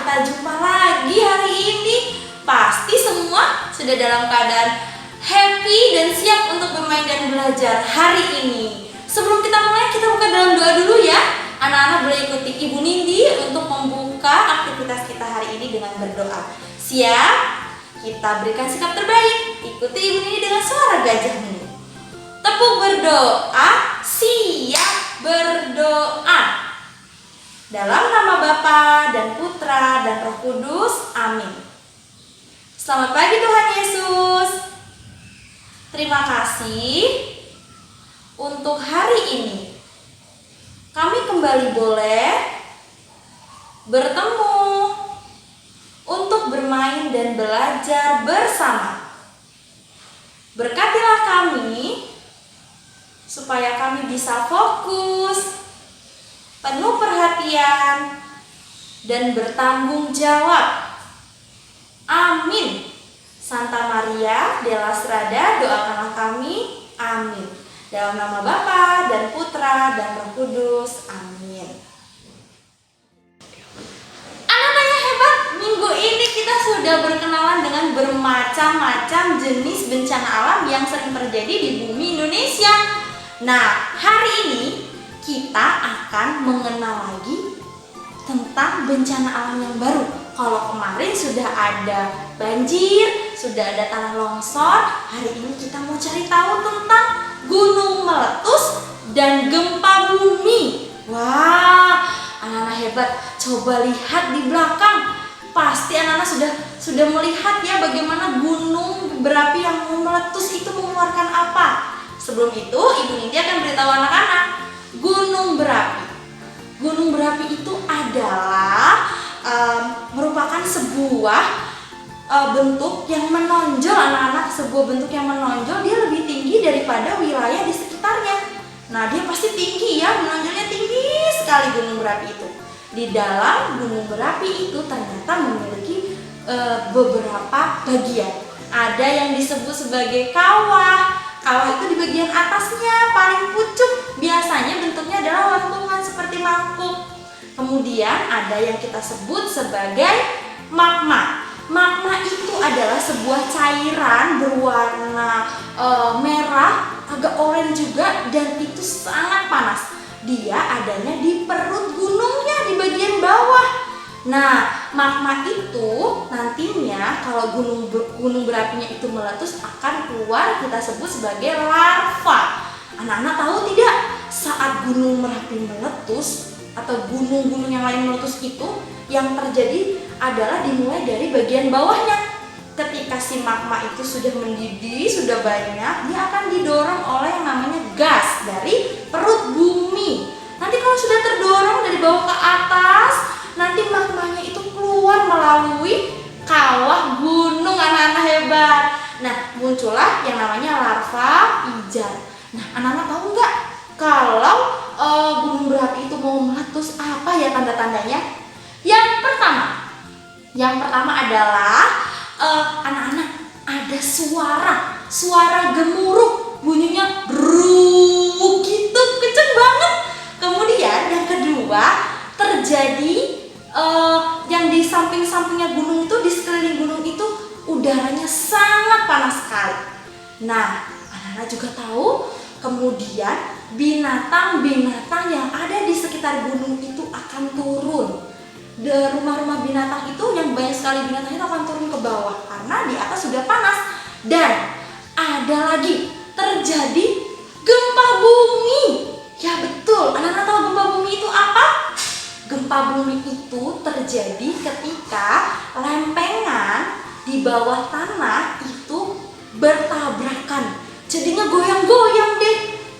kita jumpa lagi hari ini. Pasti semua sudah dalam keadaan happy dan siap untuk bermain dan belajar hari ini. Sebelum kita mulai, kita buka dalam doa dulu ya. Anak-anak boleh ikuti Ibu Nindi untuk membuka aktivitas kita hari ini dengan berdoa. Siap? Kita berikan sikap terbaik. Ikuti Ibu Nindi dengan suara gajah ini. Tepuk berdoa, siap berdoa. Dalam nama Bapa dan Putra dan Roh Kudus, amin. Selamat pagi Tuhan Yesus. Terima kasih untuk hari ini. Kami kembali boleh bertemu untuk bermain dan belajar bersama. Berkatilah kami supaya kami bisa fokus, penuh perhatian, dan bertanggung jawab. Amin. Santa Maria della Strada, doakanlah kami. Amin. Dalam nama Bapa dan Putra dan Roh Kudus. Amin. Anak-anaknya hebat. Minggu ini kita sudah berkenalan dengan bermacam-macam jenis bencana alam yang sering terjadi di bumi Indonesia. Nah, hari ini kita akan mengenal lagi tentang bencana alam yang baru. Kalau kemarin sudah ada banjir, sudah ada tanah longsor, hari ini kita mau cari tahu tentang gunung meletus dan gempa bumi. Wah, anak-anak hebat. Coba lihat di belakang. Pasti anak-anak sudah melihat ya bagaimana gunung berapi yang mau meletus itu mengeluarkan apa. Sebelum itu, Ibu Nindi akan beritahu anak-anak. Gunung berapi. Gunung berapi itu adalah merupakan sebuah bentuk yang menonjol, anak-anak. Sebuah bentuk yang menonjol, dia lebih tinggi daripada wilayah di sekitarnya. Nah, dia pasti tinggi ya, menonjolnya tinggi sekali gunung berapi itu. Di dalam gunung berapi itu ternyata memiliki beberapa bagian. Ada yang disebut sebagai kawah. Kawah itu di bagian atasnya paling pucuk, biasanya bentuknya adalah lentungan seperti mangkuk. Kemudian ada yang kita sebut sebagai magma. Magma itu adalah sebuah cairan berwarna merah, agak oranye juga, dan itu sangat panas. Dia adanya di perut gunungnya di bagian bawah. Nah, magma itu nantinya kalau gunung berapinya itu meletus akan keluar, kita sebut sebagai larva. Anak-anak tahu tidak, saat gunung Merapi meletus atau gunung-gunung yang lain meletus itu, yang terjadi adalah dimulai dari bagian bawahnya. Ketika si magma itu sudah mendidih, sudah banyak, dia akan didorong oleh yang namanya gas dari perut bumi. Nanti kalau sudah terdorong dari bawah ke atas, nanti magmanya itu keluar melalui kawah gunung, anak-anak hebat. Nah, muncullah yang namanya larva pijar. Nah, anak-anak tahu nggak kalau gunung berapi itu mau meletus, apa ya tanda-tandanya? Yang pertama adalah anak-anak, ada suara gemuruh, bunyinya bruk gitu, kenceng banget. Kemudian yang kedua, terjadi yang di samping-sampingnya gunung itu, di sekeliling gunung itu udaranya sangat panas sekali. Nah, anak-anak juga tahu kemudian binatang-binatang yang ada di sekitar gunung itu akan turun. Rumah-rumah binatang itu yang banyak sekali binatang itu akan turun ke bawah karena di atas sudah panas. Dan ada lagi terjadi gempa bumi. Ya betul, anak-anak tahu gempa bumi itu apa? Gempa bumi itu terjadi ketika lempengan di bawah tanah itu bertabrakan, jadinya goyang-goyang deh.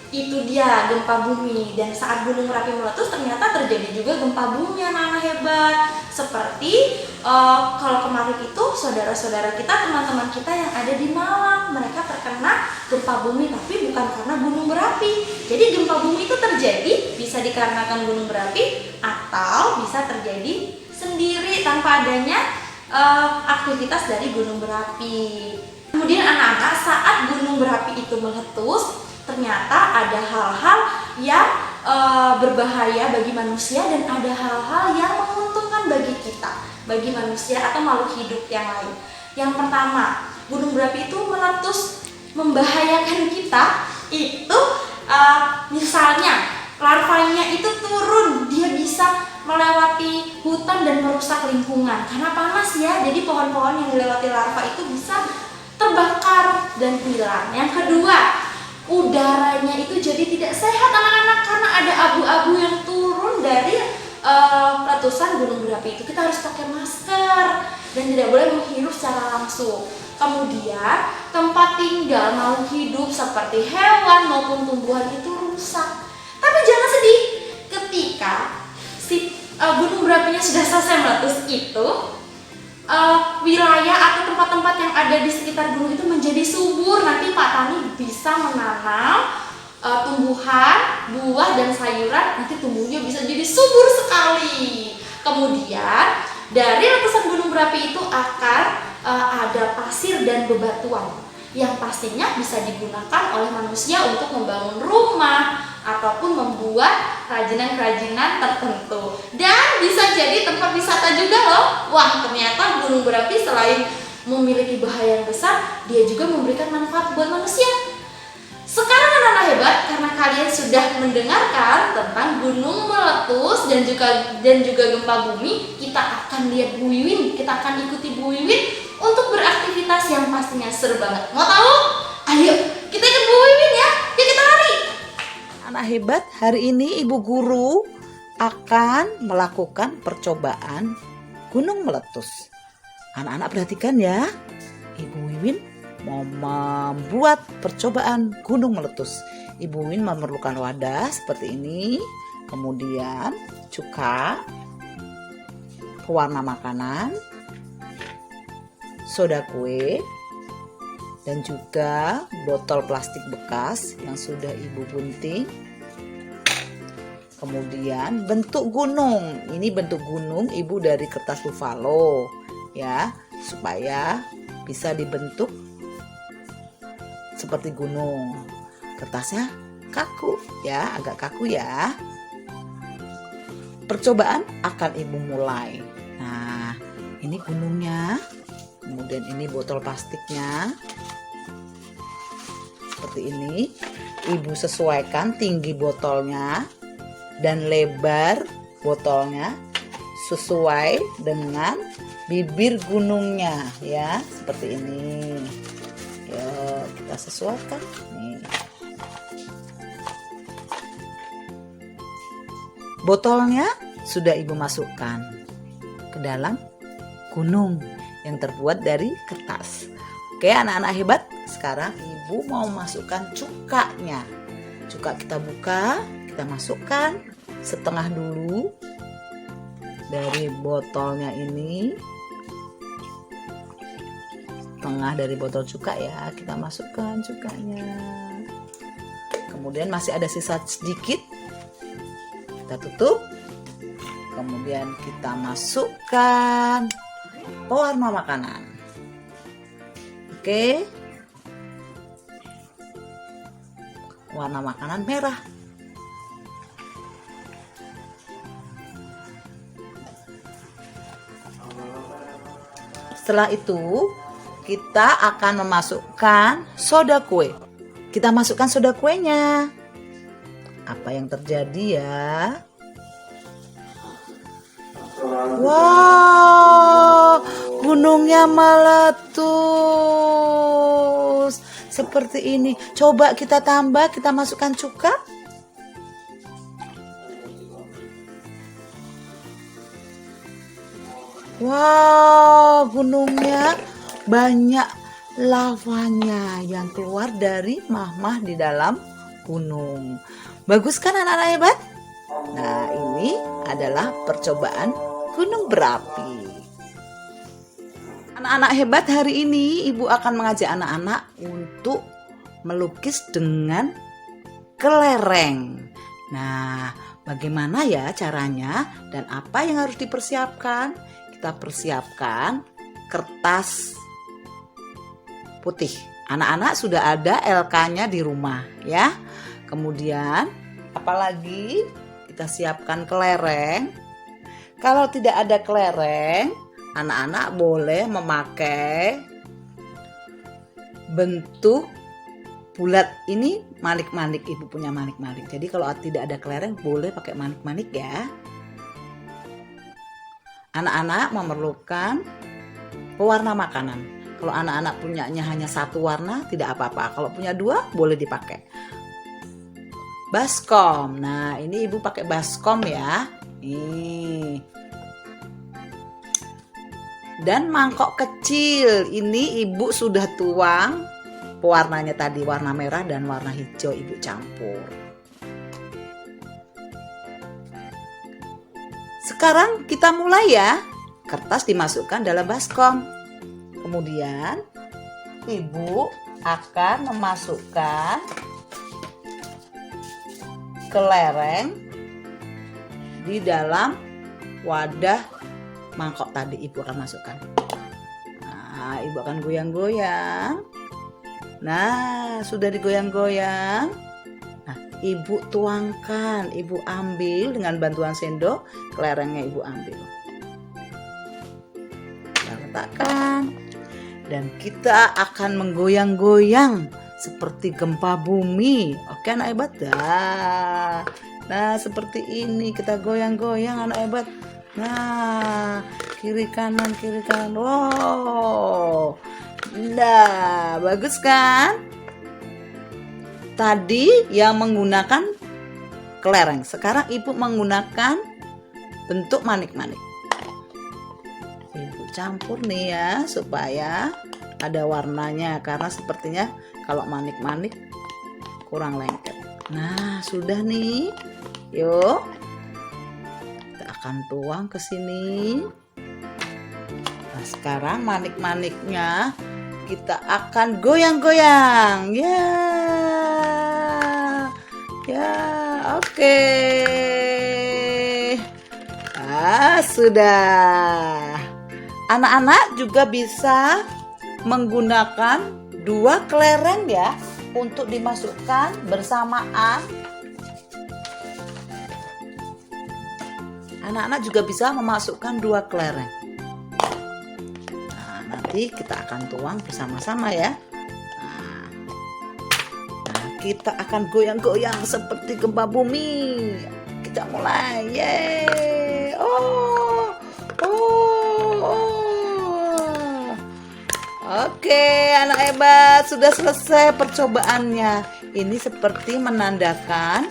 Itu dia gempa bumi. Dan saat gunung Merapi meletus ternyata terjadi juga gempa bumi, anak-anak hebat. Seperti kalau kemarin itu saudara-saudara kita, teman-teman kita yang ada di Malang, mereka terkena gempa bumi tapi bukan karena gunung berapi. Jadi gempa bumi itu terjadi bisa dikarenakan gunung berapi atau bisa terjadi sendiri tanpa adanya aktivitas dari gunung berapi. Kemudian anak-anak, saat gunung berapi itu meletus, ternyata ada hal-hal yang berbahaya bagi manusia dan ada hal-hal yang menguntungkan bagi kita. bagi manusia atau makhluk hidup yang lain. Yang pertama, gunung berapi itu meletus membahayakan kita itu misalnya larvanya itu turun, dia bisa melewati hutan dan merusak lingkungan karena panas ya. Jadi pohon-pohon yang dilewati larva itu bisa terbakar dan hilang. Yang kedua, udaranya itu jadi tidak sehat anak-anak karena ada abu-abu yang turun dari letusan gunung berapi itu. Kita harus pakai masker dan tidak boleh menghirup secara langsung. Kemudian tempat tinggal makhluk hidup seperti hewan maupun tumbuhan itu rusak. Tapi jangan sedih, ketika si gunung berapinya sudah selesai meletus itu, wilayah atau tempat-tempat yang ada di sekitar gunung itu menjadi subur. Nanti Pak Tani bisa menanam tumbuhan, buah dan sayuran, nanti tumbuhnya bisa jadi subur sekali. Kemudian dari letusan gunung berapi itu akan ada pasir dan bebatuan yang pastinya bisa digunakan oleh manusia untuk membangun rumah ataupun membuat kerajinan-kerajinan tertentu, dan bisa jadi tempat wisata juga loh. Wah, ternyata gunung berapi selain memiliki bahaya yang besar, dia juga memberikan manfaat buat manusia. Sekarang anak-anak hebat, karena kalian sudah mendengarkan tentang gunung meletus dan juga gempa bumi, kita akan lihat Bu Wiwin, kita akan ikuti Bu Wiwin untuk beraktivitas yang pastinya seru banget. Mau tahu? Ayo kita ikut Bu Wiwin ya. Yuk kita lari. Anak hebat, hari ini Ibu Guru akan melakukan percobaan gunung meletus. Anak-anak perhatikan ya, Ibu Wiwin mau membuat percobaan gunung meletus. Ibu Wiwin memerlukan wadah seperti ini, kemudian cuka, pewarna makanan, soda kue, dan juga botol plastik bekas yang sudah Ibu gunting. Kemudian bentuk gunung, ini bentuk gunung Ibu dari kertas buffalo ya, supaya bisa dibentuk seperti gunung. Kertasnya kaku ya, agak kaku ya. Percobaan akan Ibu mulai. Nah, ini gunungnya. Kemudian ini botol plastiknya. Seperti ini. Ibu sesuaikan tinggi botolnya dan lebar botolnya sesuai dengan bibir gunungnya ya, seperti ini. Yuk, kita sesuaikan nih. Botolnya sudah Ibu masukkan ke dalam gunung yang terbuat dari kertas. Oke anak-anak hebat, sekarang Ibu mau masukkan cukanya. Cuka kita buka, kita masukkan setengah dulu dari botolnya ini. Tengah dari botol cuka ya, kita masukkan cukanya. Kemudian masih ada sisa sedikit, kita tutup. Kemudian kita masukkan pewarna makanan. Oke, warna makanan merah. Setelah itu kita akan memasukkan soda kue. Kita masukkan soda kuenya. Apa yang terjadi ya? Wow, gunungnya meletus. Seperti ini. Coba kita tambah, kita masukkan cuka. Wow, gunungnya banyak lavanya yang keluar dari mahmah di dalam gunung. Bagus kan anak-anak hebat? Nah, ini adalah percobaan gunung berapi. Anak-anak hebat, hari ini Ibu akan mengajak anak-anak untuk melukis dengan kelereng. Nah, bagaimana ya caranya dan apa yang harus dipersiapkan? Kita persiapkan kertas putih. Anak-anak sudah ada LK-nya di rumah ya. Kemudian apalagi kita siapkan kelereng. Kalau tidak ada kelereng, anak-anak boleh memakai bentuk bulat ini manik-manik. Ibu punya manik-manik. Jadi kalau tidak ada kelereng boleh pakai manik-manik ya. Anak-anak memerlukan pewarna makanan. Kalau anak-anak punyanya hanya satu warna tidak apa-apa. Kalau punya dua boleh dipakai. Baskom. Nah, ini ibu pakai baskom ya. Nih. Dan mangkok kecil. Ini ibu sudah tuang pewarnanya tadi, warna merah dan warna hijau ibu campur. Sekarang kita mulai ya. Kertas dimasukkan dalam baskom. Kemudian ibu akan memasukkan kelereng di dalam wadah mangkok tadi. Ibu akan masukkan. Nah, ibu akan goyang-goyang. Nah, sudah digoyang-goyang. Nah, ibu tuangkan, ibu ambil dengan bantuan sendok, kelerengnya ibu ambil. Kita letakkan. Dan kita akan menggoyang-goyang seperti gempa bumi. Oke anak hebat dah. Nah, seperti ini kita goyang-goyang anak hebat. Nah, kiri kanan. Wow. Nah, bagus kan? Tadi yang menggunakan kelereng. Sekarang ibu menggunakan bentuk manik-manik. Ibu campur nih ya supaya ada warnanya, karena sepertinya kalau manik-manik kurang lengket. Nah, sudah nih. Yuk. Kita akan tuang ke sini. Nah, sekarang manik-maniknya kita akan goyang-goyang. Ya. Ya, oke. Ah, sudah. Anak-anak juga bisa menggunakan dua kelereng ya untuk dimasukkan bersamaan. Anak-anak juga bisa memasukkan dua kelereng. Nah, nanti kita akan tuang bersama-sama ya. Nah, kita akan goyang-goyang seperti gempa bumi. Kita mulai. Yeay. Oh. Oke, anak hebat, sudah selesai percobaannya. Ini seperti menandakan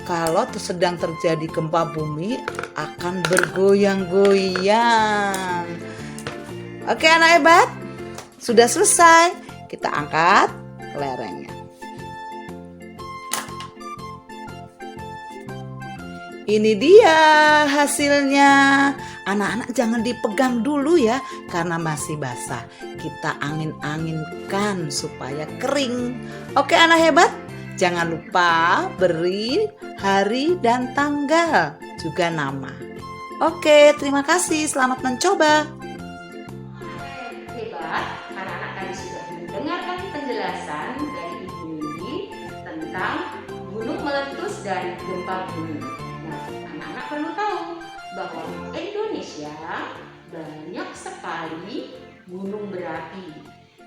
kalau sedang terjadi gempa bumi akan bergoyang-goyang. Oke, anak hebat, sudah selesai. Kita angkat kelerengnya. Ini dia hasilnya. Anak-anak jangan dipegang dulu ya, karena masih basah. Kita angin-anginkan supaya kering. Oke anak hebat, jangan lupa beri hari dan tanggal, juga nama. Oke, terima kasih. Selamat mencoba. Hebat, anak-anak tadi sudah mendengarkan penjelasan dari Ibu Nindi tentang gunung meletus dan gempa bumi. Nah, anak-anak perlu tahu bahwa Indonesia banyak sekali gunung berapi,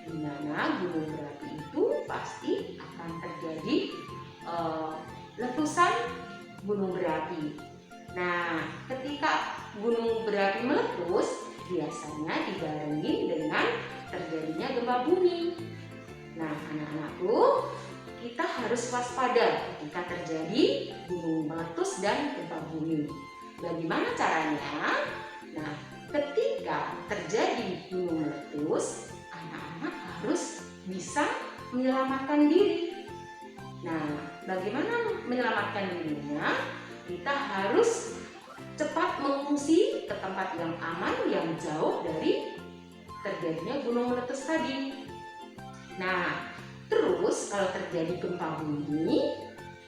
di mana gunung berapi itu pasti akan terjadi letusan gunung berapi. Nah, ketika gunung berapi meletus, biasanya dibarengi dengan terjadinya gempa bumi. Nah, anak-anakku, kita harus waspada ketika terjadi gunung meletus dan gempa bumi. Bagaimana caranya? Nah, ketika terjadi gunung meletus, anak-anak harus bisa menyelamatkan diri. Nah, bagaimana menyelamatkan dirinya? Kita harus cepat mengungsi ke tempat yang aman, yang jauh dari terjadinya gunung meletus tadi. Nah, terus kalau terjadi gempa bumi,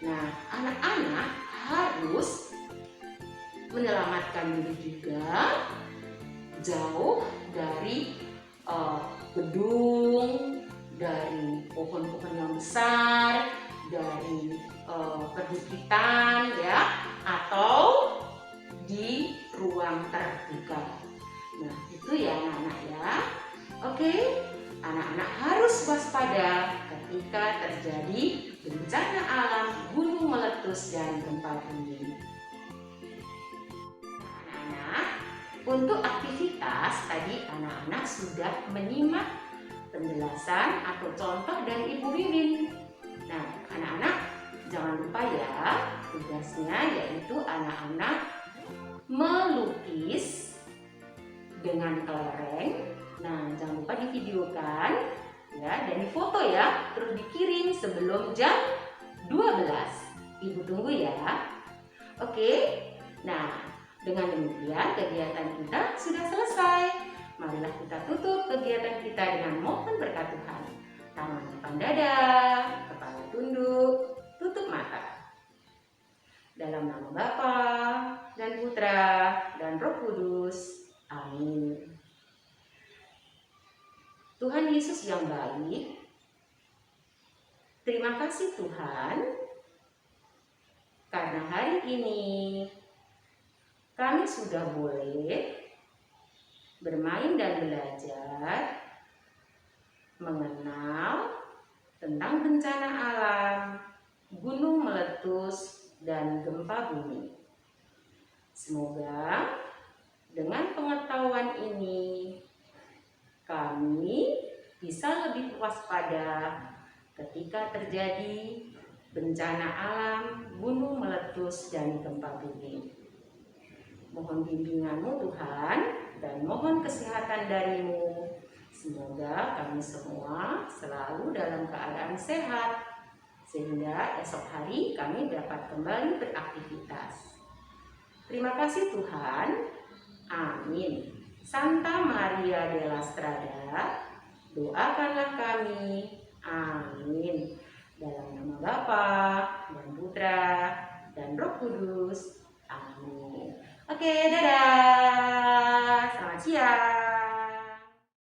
nah anak-anak harus menyelamatkan diri juga jauh dari gedung, dari pohon-pohon yang besar, dari perbukitan ya, atau di ruang terbuka. Nah, Itu ya anak-anak ya. Oke, anak-anak harus waspada ketika terjadi bencana alam, gunung meletus dan gempa bumi. Anak-anak, untuk aktivitas tadi anak-anak sudah menyimak penjelasan atau contoh dari Ibu Wiwin. Nah, anak-anak jangan lupa ya, tugasnya yaitu anak-anak melukis dengan kelereng. Nah, jangan lupa divideokan ya dan difoto ya, terus dikirim sebelum jam 12. Ibu tunggu ya. Oke. Nah, dengan demikian kegiatan kita sudah selesai. Marilah kita tutup kegiatan kita dengan mohon berkat Tuhan. Tangan depan dada, kepala tunduk, tutup mata. Dalam nama Bapa dan Putra dan Roh Kudus. Amin. Tuhan Yesus yang baik, terima kasih Tuhan, karena hari ini kami sudah boleh bermain dan belajar mengenal tentang bencana alam, gunung meletus, dan gempa bumi. Semoga dengan pengetahuan ini kami bisa lebih waspada ketika terjadi bencana alam, gunung meletus, dan gempa bumi. Mohon bimbingan-Mu Tuhan dan mohon kesehatan dari-Mu. Semoga kami semua selalu dalam keadaan sehat sehingga esok hari kami dapat kembali beraktivitas. Terima kasih Tuhan. Amin. Santa Maria della Strada, doakanlah kami. Amin. Dalam nama Bapa dan Putra dan Roh Kudus. Amin. Oke, dadah.